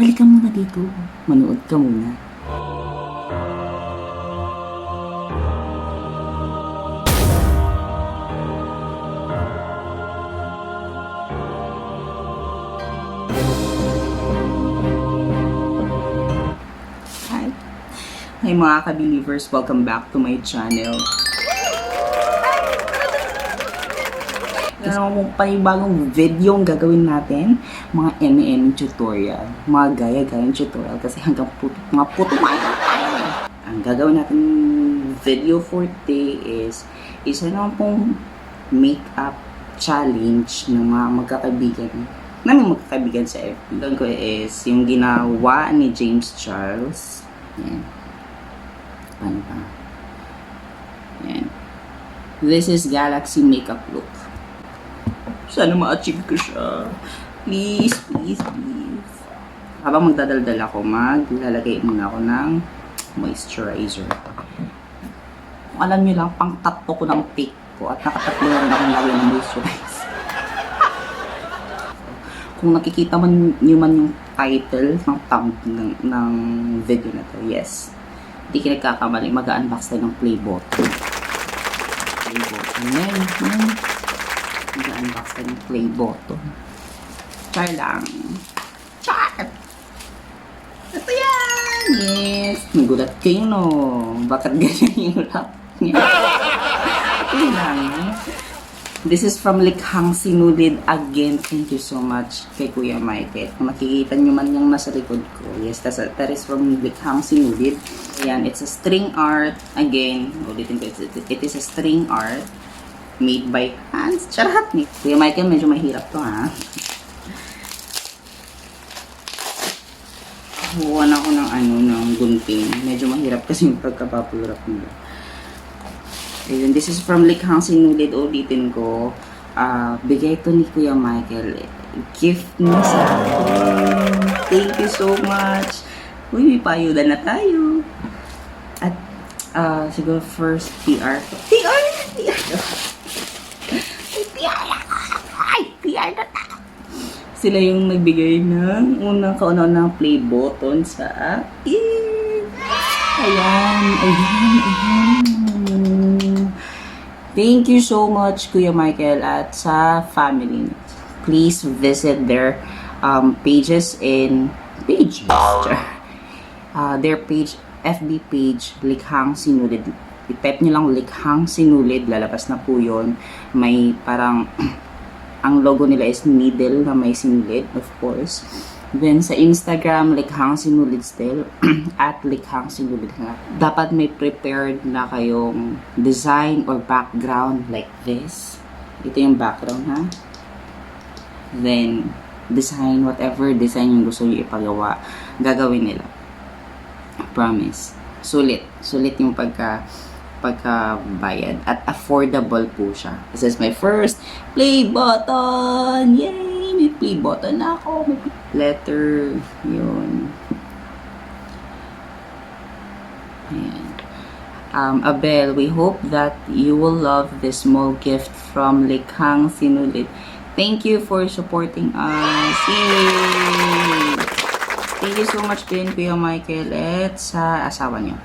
Halika muna dito. Manood ka muna. Hi mga ka-believers, welcome back to my channel. Ano mong panibagong video ang gagawin natin? Mga tutorial, mga gaya-gayang tutorial kasi hanggang mga puto tayo. Ang gagawin natin video for today is isa naman pong makeup challenge ng mga magkakaibigan sa FB. Doon ko is yung ginawa ni James Charles. Yan. Paano pa? Yan. This is Galaxy Makeup Look. Sana ma-achieve ko siya. Please, please, please. Habang magdadaldal ako, maglalagay muna ako ng moisturizer. Kung alam nyo lang, pang tatlo ko ng take ko at nakatatlo na rin akong lagay ng moisturizer. Kung nakikita man nyo man yung title ng thumbnail ng video na to, yes. Hindi ka nagkakamali, mag-unbox tayo ng play button. Play button. Yan. Mag-unbox tayo ng play button. Char lang. Char! Ito yan! Yes! Nagulat kayo, no? Bakit ganyan yung rap niya? Ito lang. This is from LIKHANG SINULID again. Thank you so much kay Kuya Michael. Kung makikita nyo man yung nasa likod ko. Yes, that is from LIKHANG SINULID. Ayan, it's a string art. Again, ulitin ko, it is a string art made by hands. Charot ni Kuya Michael, medyo mahirap to, ha? Huwan ako ng gunting. Medyo mahirap kasi yung pagkapapurap nila. Ayun, this is from LIKHANG SINULID. Ulitin ko. Bigay ito ni Kuya Michael. Gift niya sa akin. Thank you so much. Uy, may payudan na tayo. At, siguro first, PR. PR na tayo. Sila yung nagbigay ng unang kauna-unang play button sa akin. Ayan. Thank you so much, Kuya Michael, at sa family. Please visit their pages in their page, FB page, LIKHANG SINULID. I-type nyo lang LIKHANG SINULID, lalabas na po yun. May parang, ang logo nila is needle na may sinulid, of course. Then, sa Instagram, LIKHANG SINULID still, at LIKHANG SINULID nga. Dapat may prepared na kayong design or background like this. Ito yung background, ha? Then, design, whatever design yung gusto nyo ipagawa, gagawin nila. Promise. Sulit yung pagkabayad. At affordable po siya. This is my first play button! Yay! May play button na ako. Letter. Yun. Ayan. Abel, we hope that you will love this small gift from LIKHANG SINULID. Thank you for supporting us. Yay! Thank you so much din, Kuya Michael, at sa asawa niyo.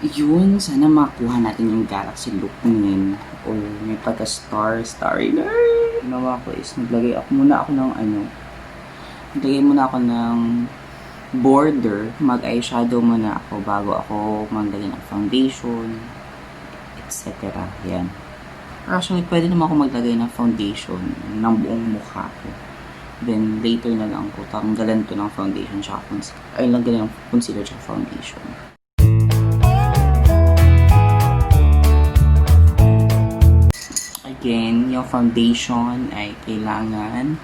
Yun, sana makuha natin yung Galaxy look ngayon. O may pagka-starry na. Ginawa ko is, naglagay muna ako ng border. Mag-eyeshadow muna ako bago ako maglagay ng foundation, etc. Yan. Actually, pwede naman ako maglagay ng foundation ng buong mukha ko. Then, later na lang ko tanggalan to ng foundation tsaka concealer. Ay, lagyan ng concealer tsaka foundation. Again, yung foundation ay kailangan,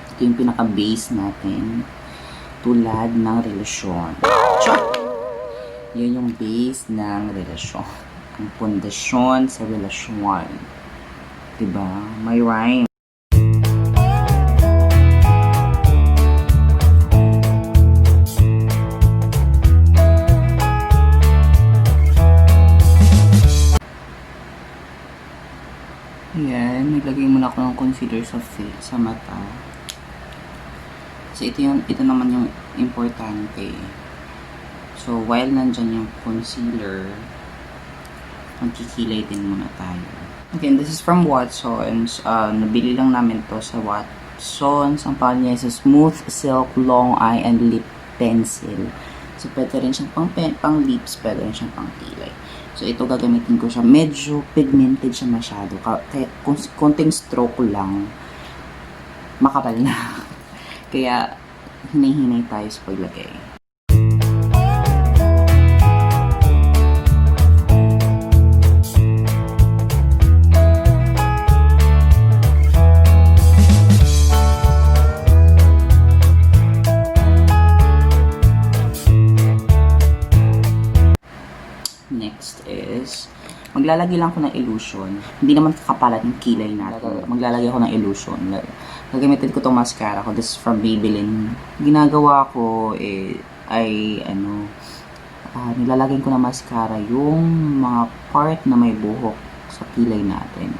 ito yung pinaka-base natin, tulad ng relasyon. Char! Yun yung base ng relasyon. Ang pundasyon sa relasyon. Diba? May rhyme. Ayan, naglagay muna ako ng concealer sa mata. Kasi ito naman yung importante. So, while nandyan yung concealer, magkikilay din muna tayo. Again, this is from Watsons. Nabili lang namin to sa Watsons. Ang pangalan niya is Smooth Silk Long Eye and Lip Pencil. So, pwede rin siyang pang lips, pwede rin siyang pang kilay. So, ito gagamitin ko siya. Medyo pigmented siya masyado. Kaya, konting stroke lang, makapal na. Kaya, hinay-hinay tayo sa paglagay. Next is, maglalagay lang ko ng illusion. Hindi naman kakapalat ng kilay natin. Maglalagay ako ng illusion. Gagamitin ko itong mascara ko. This is from Abel. Ginagawa ko nilalagay ko ng mascara yung mga part na may buhok sa kilay natin.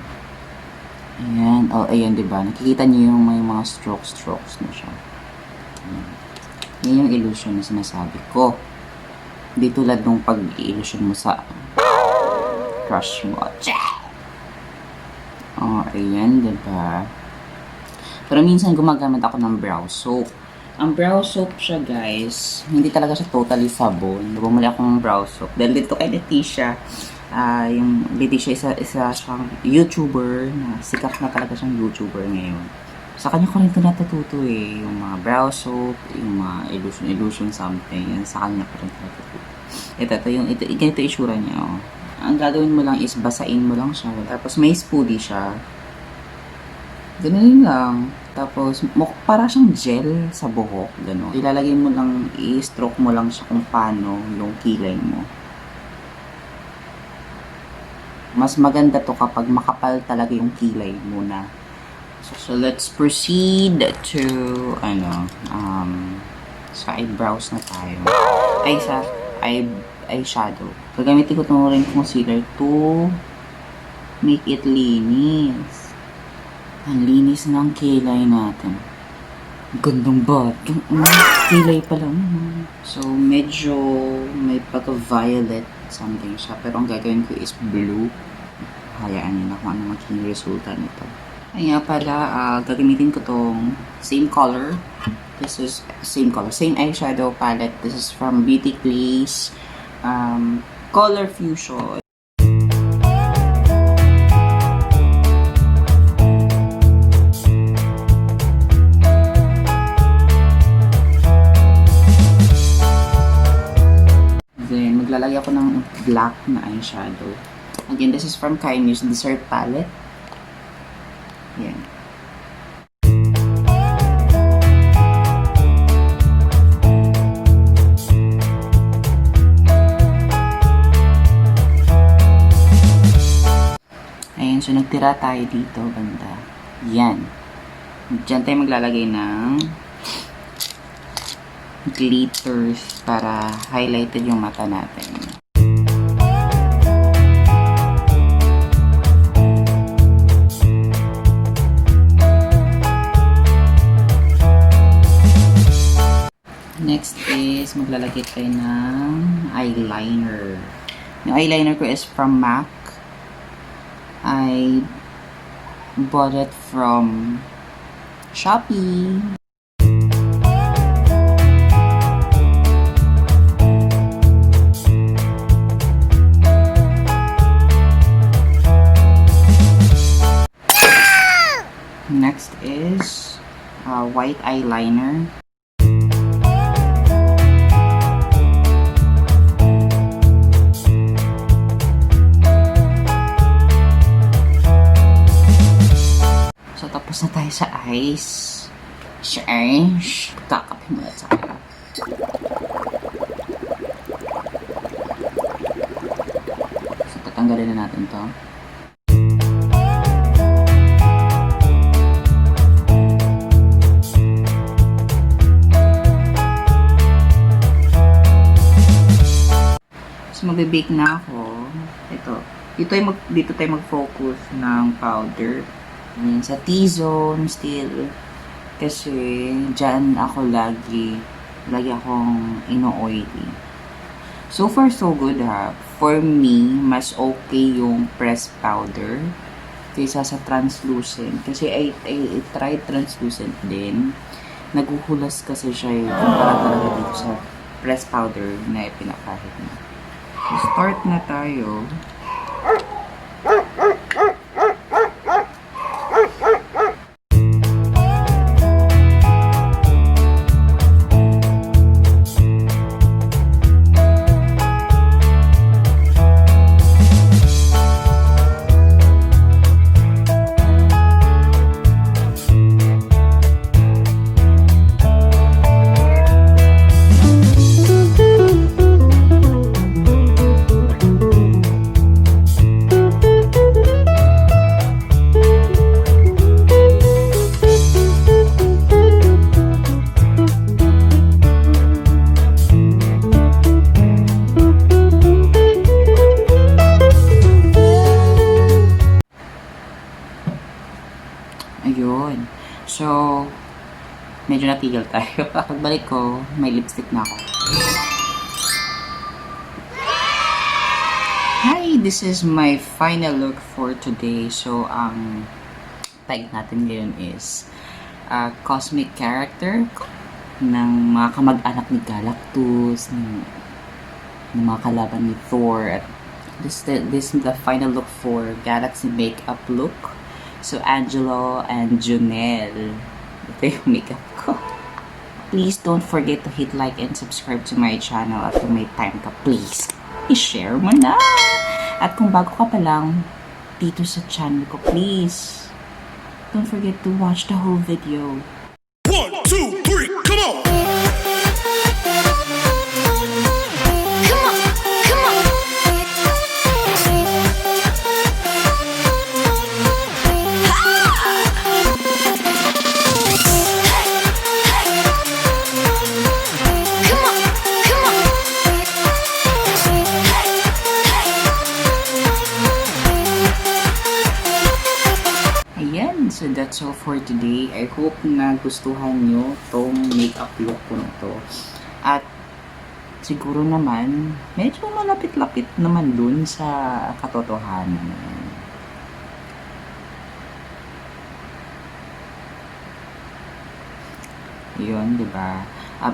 Ayan. Oh, ayan, diba? Nakikita niyo yung may mga strokes na siya. Yan yung illusion na sinasabi ko. Hindi tulad nung pag-i-illusion mo sa crush mo. Oh, ayan, diba? Pero minsan gumagamit ako ng brow soap. Ang brow soap siya, guys, hindi talaga siya totally sabon. Bumili ako ng brow soap. Dahil dito kay Leticia, yung Leticia isa siyang YouTuber, na sikat na talaga siyang YouTuber ngayon. Sa kanya ko rin ito natututo eh. Yung mga brow soap, yung mga illusion something. Yan, sa kanya ko rin ito natututo. Ito isura niya. Oh. Ang gagawin mo lang is basain mo lang siya. Tapos may spoolie siya. Ganun lang. Tapos para siyang gel sa buhok. Ganun. Ilalagay mo lang, i-stroke mo lang siya kung paano yung kilay mo. Mas maganda to kapag makapal talaga yung kilay muna. So let's proceed to sa eyebrows na tayo. Sa eyeshadow. Gagamitin ko itong ring concealer to make it linis. Ang linis ng kilay natin. Gandang ba? Kilay pa lang. So medyo may pagka-violet something siya. Pero ang gagawin ko is blue. Hayaan nyo na kung ano magiging resulta nito. Kaya pala, gagamitin ko tong same color. This is same color, same eyeshadow palette. This is from Beauty Place Color Fusion. Then, maglalagay ako ng black na eyeshadow. Again, this is from Kayo's Dessert Palette. Yan. Ayan, so nagtira tayo dito, banda. Yan. Diyan tayo maglalagay ng glitters para highlighted yung mata natin. Next is, maglalagay tayo ng eyeliner. Yung eyeliner ko is from MAC. I bought it from Shopee. Next is white eyeliner. Tapos na tayo sa eyes. Kakapin mo na tayo. So, tatanggalin na natin to. So, magbe-bake na ako. Dito tayo mag-focus ng powder. Sa T-zone still. Kasi dyan ako lagi akong ino-oily. So far, so good ha. For me, mas okay yung pressed powder kaysa sa translucent. Kasi I tried translucent din. Naguhulas kasi siya yung kumpara talaga dito sa pressed powder na ipinakahit mo. So, start na tayo. Ayun. So, medyo natigil tayo. Pagbalik ko, may lipstick na ako. Hi! This is my final look for today. So, ang tag natin ngayon is cosmic character ng mga kamag-anak ni Galactus, ng mga kalaban ni Thor. At this is the final look for Galaxy makeup look. So, Angelo and Junelle. Ito yung makeup ko. Please don't forget to hit like and subscribe to my channel at kung may time ka, please, i-share mo na! At kung bago ka pa lang dito sa channel ko, please, don't forget to watch the whole video. 1, 2, 3, come on! So that's all for today. I hope na gustuhan nyo tong makeup look ko na to. At siguro naman, medyo malapit-lapit naman dun sa katotohanan. Yun, diba?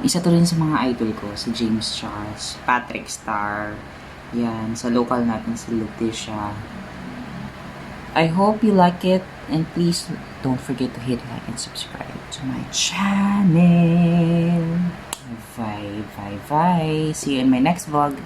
Isa to rin sa mga idol ko, si James Charles, Patrick Star. Yan, sa local natin si Leticia. I hope you like it, and please don't forget to hit like and subscribe to my channel. Bye. See you in my next vlog.